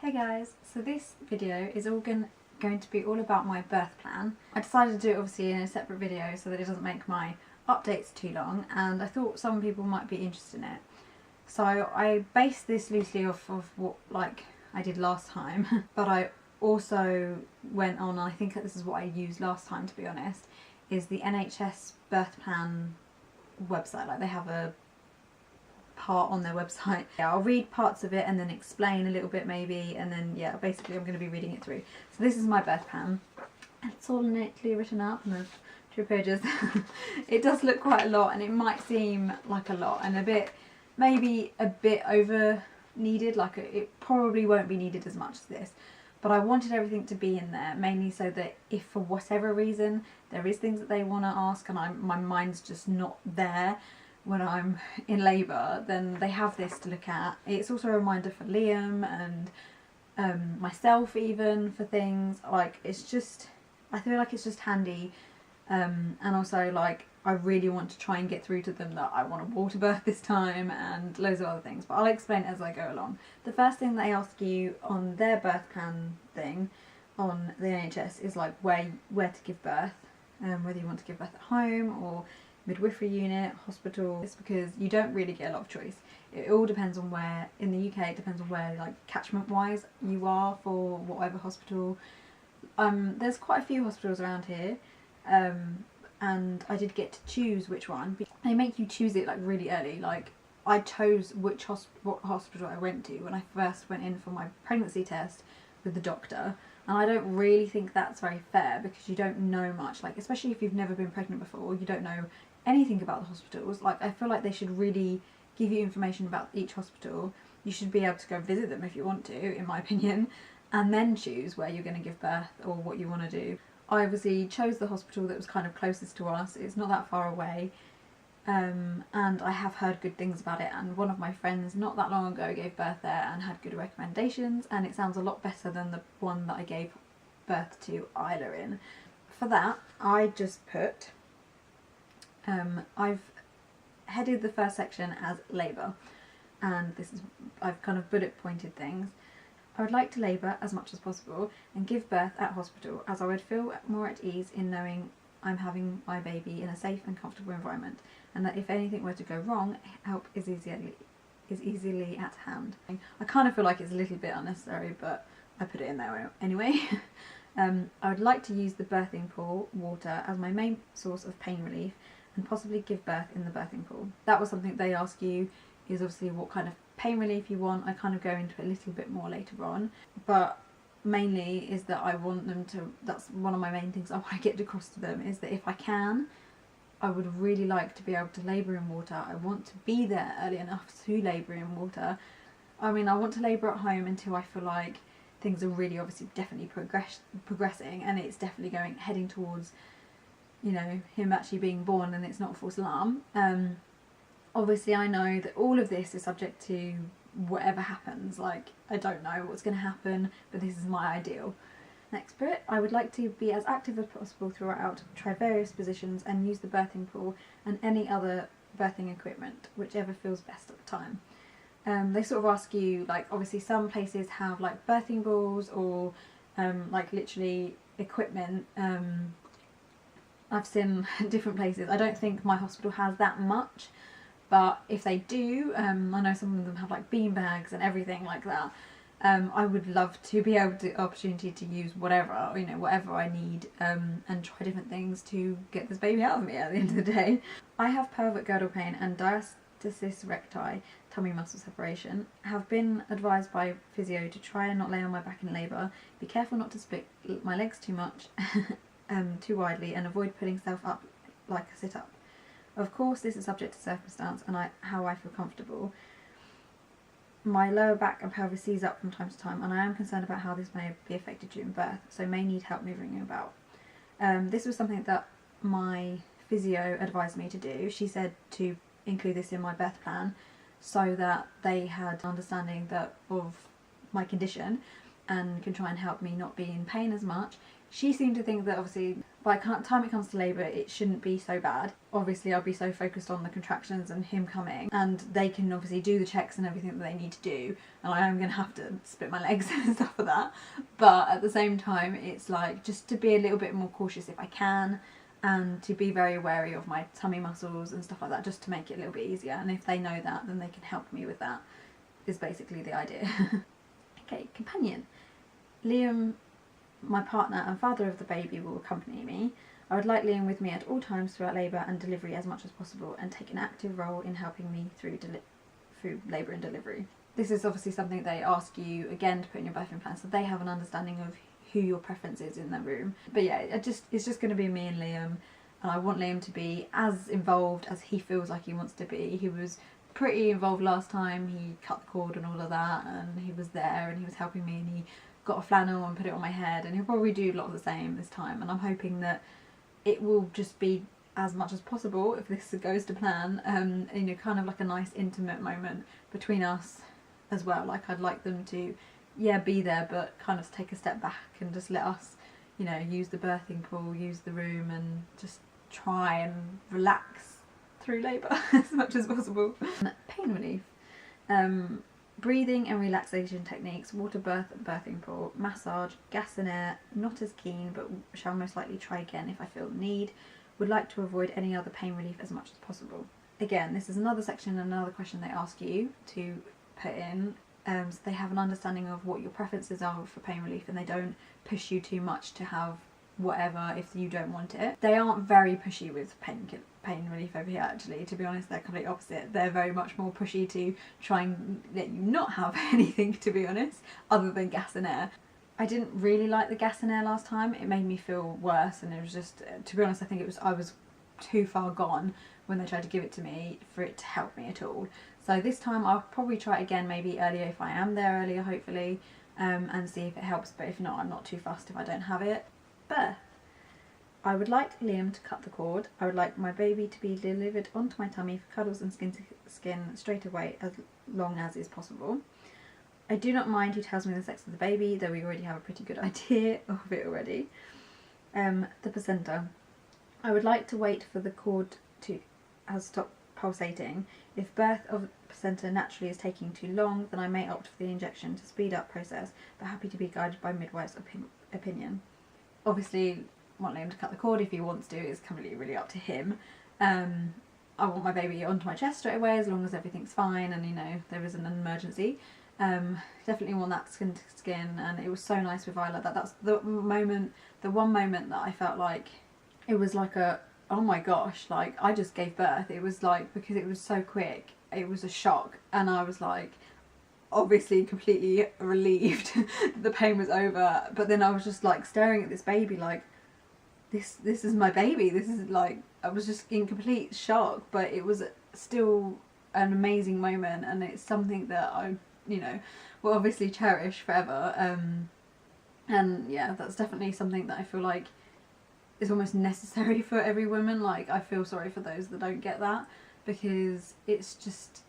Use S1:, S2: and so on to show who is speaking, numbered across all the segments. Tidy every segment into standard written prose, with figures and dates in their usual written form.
S1: Hey guys, so this video is going to be all about my birth plan. I decided to do it obviously in a separate video so that it doesn't make my updates too long, and I thought some people might be interested in it. So I based this loosely off of what I did last time, but I also went on, and I think this is what I used last time to be honest, is the NHS birth plan website. Like they have a part on their website. Yeah, I'll read parts of it and then explain a little bit maybe, and then yeah, basically I'm going to be reading it through. So this is my birth plan. It's all neatly written up and there's 2 pages. It does look quite a lot and it might seem like a lot and maybe a bit over needed, it probably won't be needed as much as this. But I wanted everything to be in there, mainly so that if for whatever reason there is things that they want to ask and my mind's just not there when I'm in labour, then they have this to look at. It's also a reminder for Liam and myself even for things. I feel like it's just handy, and also I really want to try and get through to them that I want a water birth this time and loads of other things, but I'll explain as I go along. The first thing they ask you on their birth plan thing on the NHS is where to give birth, whether you want to give birth at home or midwifery unit, hospital. It's because you don't really get a lot of choice. It all depends on where, in the UK it depends on where catchment wise you are for whatever hospital. There's quite a few hospitals around here, and I did get to choose which one. They make you choose it really early. I chose what hospital I went to when I first went in for my pregnancy test with the doctor, and I don't really think that's very fair because you don't know much, especially if you've never been pregnant before, you don't know anything about the hospitals. I feel like they should really give you information about each hospital. You should be able to go visit them if you want to, in my opinion, and then choose where you're going to give birth or what you want to do. I obviously chose the hospital that was kind of closest to us. It's not that far away, and I have heard good things about it, and one of my friends not that long ago gave birth there and had good recommendations, and it sounds a lot better than the one that I gave birth to Isla in. For that I just put I've headed the first section as labour, and I've kind of bullet pointed things. I would like to labour as much as possible and give birth at hospital, as I would feel more at ease in knowing I'm having my baby in a safe and comfortable environment, and that if anything were to go wrong, help is easily at hand. I kind of feel like it's a little bit unnecessary, but I put it in there anyway. I would like to use the birthing pool water as my main source of pain relief and possibly give birth in the birthing pool. That was something they ask you, is obviously what kind of pain relief you want. I kind of go into it a little bit more later on, but mainly is that I want them to, that's one of my main things I want to get across to them, is that if I can, I would really like to be able to labour in water. I want to be there early enough to labour in water. I mean, I want to labour at home until I feel like things are really obviously definitely progressing and it's definitely heading towards, you know, him actually being born and it's not a false alarm. Obviously I know that all of this is subject to whatever happens. I don't know what's going to happen, but this is my ideal. Next bit, I would like to be as active as possible throughout, try various positions and use the birthing pool and any other birthing equipment, whichever feels best at the time. They sort of ask you, obviously some places have birthing balls or literally equipment. I've seen different places. I don't think my hospital has that much, but if they do, I know some of them have bean bags and everything like that. I would love to be able to opportunity to use whatever I need, and try different things to get this baby out of me at the end of the day. I have pelvic girdle pain and diastasis recti, tummy muscle separation. Have been advised by physio to try and not lay on my back in labour. Be careful not to split my legs too much, too widely, and avoid putting self up like a sit-up. Of course this is subject to circumstance and how I feel comfortable. My lower back and pelvis seize up from time to time, and I am concerned about how this may be affected during birth, so may need help moving about. This was something that my physio advised me to do. She said to include this in my birth plan so that they had understanding of my condition and can try and help me not be in pain as much. She seemed to think that obviously by the time it comes to labour, it shouldn't be so bad. Obviously I'll be so focused on the contractions and him coming, and they can obviously do the checks and everything that they need to do, and I am going to have to split my legs and stuff for that, but at the same time it's like just to be a little bit more cautious if I can, and to be very wary of my tummy muscles and stuff like that, just to make it a little bit easier, and if they know that then they can help me with that, is basically the idea. Okay, companion. Liam, my partner and father of the baby, will accompany me. I would like Liam with me at all times throughout labour and delivery as much as possible, and take an active role in helping me through labour and delivery. This is obviously something they ask you again to put in your birthing plan, so they have an understanding of who your preference is in the room. But yeah, it's just going to be me and Liam, and I want Liam to be as involved as he feels like he wants to be. He was pretty involved last time. He cut the cord and all of that, and he was there and he was helping me, and he got a flannel and put it on my head, and he'll probably do a lot of the same this time, and I'm hoping that it will just be as much as possible, if this goes to plan, you know, kind of like a nice intimate moment between us as well. Like I'd like them to, yeah, be there, but kind of take a step back and just let us, you know, use the birthing pool, use the room, and just try and relax through labour as much as possible. Pain relief. Breathing and relaxation techniques, water birth, birthing pool, massage, gas and air, not as keen but shall most likely try again if I feel the need. Would like to avoid any other pain relief as much as possible. Again, this is another section, another question they ask you to put in, so they have an understanding of what your preferences are for pain relief, and they don't push you too much to have whatever if you don't want it. They aren't very pushy with pain relief over here, actually. To be honest, they're completely opposite. They're very much more pushy to try and let you not have anything, to be honest, other than gas and air. I didn't really like the gas and air last time. It made me feel worse, and it was just, to be honest, I think I was too far gone when they tried to give it to me for it to help me at all. So this time I'll probably try it again, maybe earlier if I am there earlier, hopefully, and see if it helps, but if not, I'm not too fussed if I don't have it. Birth. I would like Liam to cut the cord. I would like my baby to be delivered onto my tummy for cuddles and skin to skin straight away, as long as is possible. I do not mind who tells me the sex of the baby, though we already have a pretty good idea of it already. The placenta. I would like to wait for the cord to stop pulsating. If birth of placenta naturally is taking too long, then I may opt for the injection to speed up process, but happy to be guided by midwife's opinion. Obviously, I want Liam to cut the cord if he wants to. It's completely really up to him. I want my baby onto my chest straight away as long as everything's fine and, you know, there isn't an emergency. Definitely want that skin to skin, and it was so nice with Isla. That's the one moment that I felt like it was like a, oh my gosh, like I just gave birth. It was like, because it was so quick, it was a shock, and I was like, obviously completely relieved that the pain was over, but then I was just like staring at this baby like, this is my baby, this is like, I was just in complete shock, but it was still an amazing moment, and it's something that I, you know, will obviously cherish forever. And yeah, that's definitely something that I feel like is almost necessary for every woman. Like, I feel sorry for those that don't get that, because it's just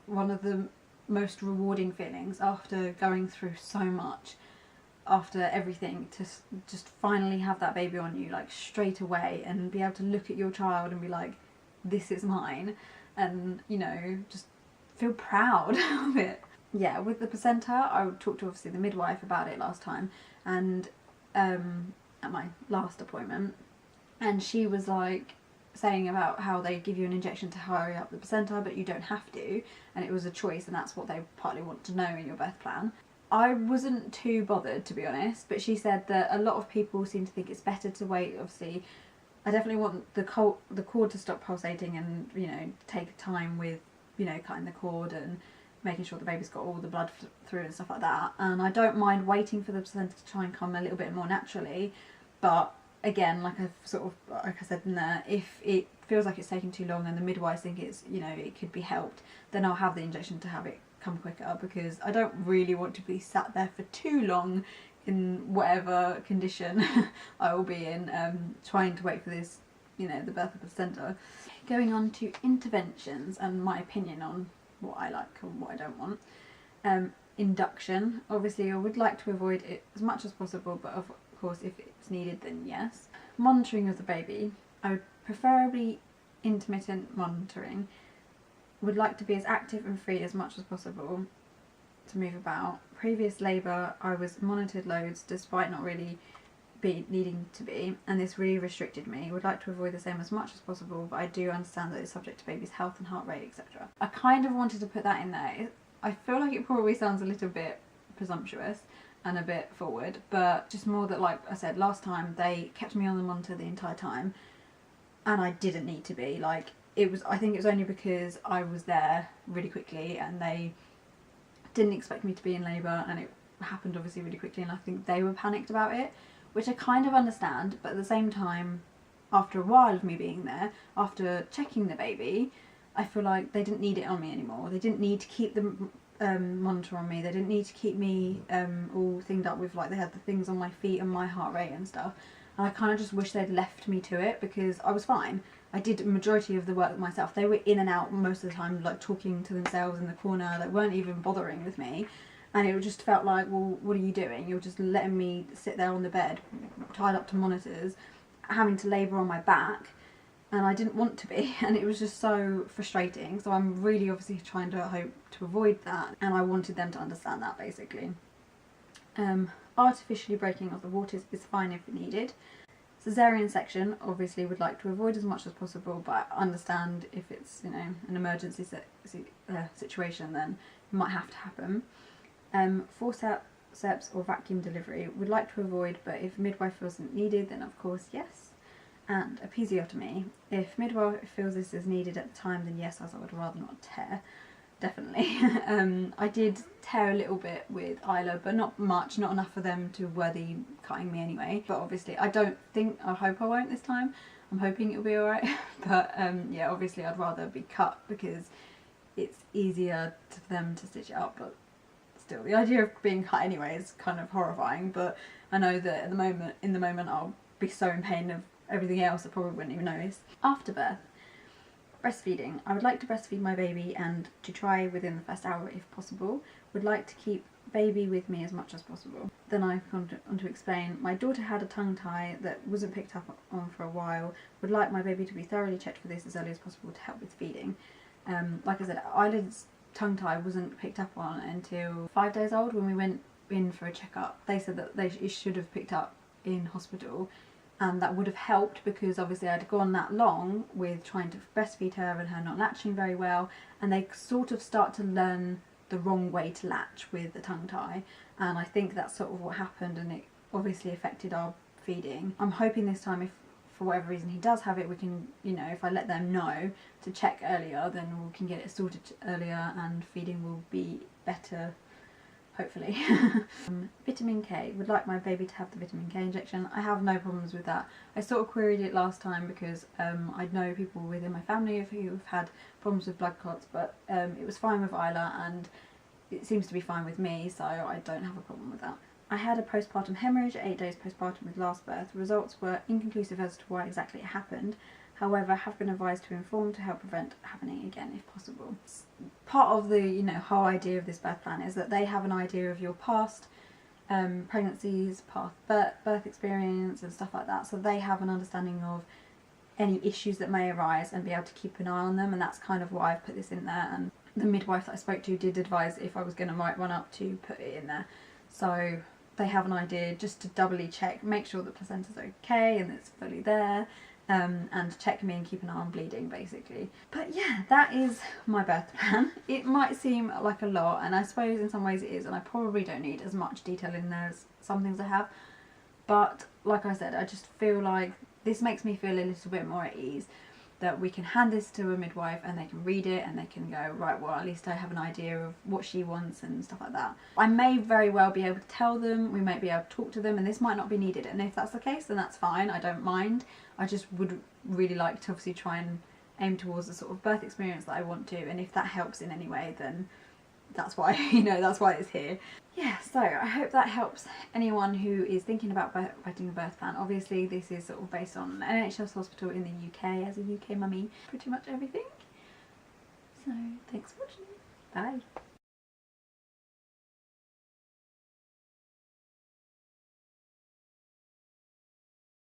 S1: one of the most rewarding feelings after going through so much, after everything, to just finally have that baby on you like straight away, and be able to look at your child and be like, this is mine, and, you know, just feel proud of it. Yeah, with the placenta, I talked to obviously the midwife about it last time, and at my last appointment, and she was like saying about how they give you an injection to hurry up the placenta, but you don't have to, and it was a choice, and that's what they partly want to know in your birth plan. I wasn't too bothered, to be honest, but she said that a lot of people seem to think it's better to wait. Obviously, I definitely want the cord to stop pulsating, and, you know, take time with, you know, cutting the cord and making sure the baby's got all the blood through and stuff like that. And I don't mind waiting for the placenta to try and come a little bit more naturally, but again, like I said in there, if it feels like it's taking too long and the midwives think it's, you know, it could be helped, then I'll have the injection to have it come quicker, because I don't really want to be sat there for too long in whatever condition I will be in, trying to wait for this, you know, the birth of the placenta. Going on to interventions and my opinion on what I like and what I don't want. Induction. Obviously I would like to avoid it as much as possible, but of course if it's needed then yes. Monitoring of the baby, I would preferably intermittent monitoring. Would like to be as active and free as much as possible to move about. Previous labour I was monitored loads despite not really needing to be, and this really restricted me. Would like to avoid the same as much as possible, but I do understand that it's subject to baby's health and heart rate, etc. I kind of wanted to put that in there. I feel like it probably sounds a little bit presumptuous and a bit forward, but just more that, like I said last time, they kept me on the monitor the entire time and I didn't need to be. Like, I think it was only because I was there really quickly and they didn't expect me to be in labour, and it happened obviously really quickly, and I think they were panicked about it, which I kind of understand, but at the same time, after a while of me being there, after checking the baby, I feel like they didn't need it on me anymore. They didn't need to keep the monitor on me. They didn't need to keep me all thinged up with, like, they had the things on my feet and my heart rate and stuff. And I kind of just wish they'd left me to it, because I was fine. I did a majority of the work myself. They were in and out most of the time, like talking to themselves in the corner, like weren't even bothering with me. And it just felt like, well, what are you doing? You're just letting me sit there on the bed, tied up to monitors, having to labour on my back, and I didn't want to be, and it was just so frustrating. So I'm really obviously trying to hope to avoid that, and I wanted them to understand that, basically. Artificially breaking of the waters is fine if needed. Caesarean section, obviously would like to avoid as much as possible, but I understand if it's, you know, an emergency situation, then it might have to happen. Forceps or vacuum delivery would like to avoid, but if midwife wasn't needed, then of course yes. And episiotomy, if midwife feels this is needed at the time, then yes, as I would rather not tear. Definitely. I did tear a little bit with Isla, but not much, not enough for them to worthy cutting me anyway. But obviously I hope I won't this time. I'm hoping it'll be alright. But yeah, obviously I'd rather be cut because it's easier for them to stitch it up. But still, the idea of being cut anyway is kind of horrifying. But I know that in the moment I'll be so in pain of everything else I probably wouldn't even notice. After birth. Breastfeeding. I would like to breastfeed my baby and to try within the first hour if possible. Would like to keep baby with me as much as possible. Then I've gone on to explain, my daughter had a tongue tie that wasn't picked up on for a while. Would like my baby to be thoroughly checked for this as early as possible to help with feeding. Like I said, Isla's tongue tie wasn't picked up on until 5 days old when we went in for a checkup. They said that it should have picked up in hospital. And that would have helped because obviously I'd gone that long with trying to breastfeed her and her not latching very well, and they sort of start to learn the wrong way to latch with the tongue tie, and I think that's sort of what happened, and it obviously affected our feeding. I'm hoping this time, if for whatever reason he does have it, we can, you know, if I let them know to check earlier, then we can get it sorted earlier and feeding will be better. Hopefully. Vitamin K. Would like my baby to have the vitamin K injection. I have no problems with that. I sort of queried it last time because I know people within my family who have had problems with blood clots, but it was fine with Isla and it seems to be fine with me, so I don't have a problem with that. I had a postpartum hemorrhage at 8 days postpartum with last birth. Results were inconclusive as to why exactly it happened. However, have been advised to inform to help prevent happening again if possible. Part of the, you know, whole idea of this birth plan is that they have an idea of your past pregnancies, past birth experience and stuff like that, so they have an understanding of any issues that may arise and be able to keep an eye on them, and that's kind of why I've put this in there. And the midwife that I spoke to did advise if I was going to write one up to put it in there, so they have an idea just to doubly check, make sure the placenta's okay and it's fully there. And check me and keep an eye on bleeding, basically. But yeah, that is my birth plan. It might seem like a lot, and I suppose in some ways it is, and I probably don't need as much detail in there as some things I have. But like I said, I just feel like this makes me feel a little bit more at ease, that we can hand this to a midwife and they can read it and they can go, right, well, at least I have an idea of what she wants and stuff like that. I may very well be able to tell them, we might be able to talk to them, and this might not be needed, and if that's the case then that's fine, I don't mind. I just would really like to obviously try and aim towards the sort of birth experience that I want to, and if that helps in any way then that's why, you know, that's why it's here. Yeah, so I hope that helps anyone who is thinking about writing a birth plan. Obviously this is sort of based on an NHS hospital in the UK, as a UK mummy, pretty much everything. So thanks for watching. Bye.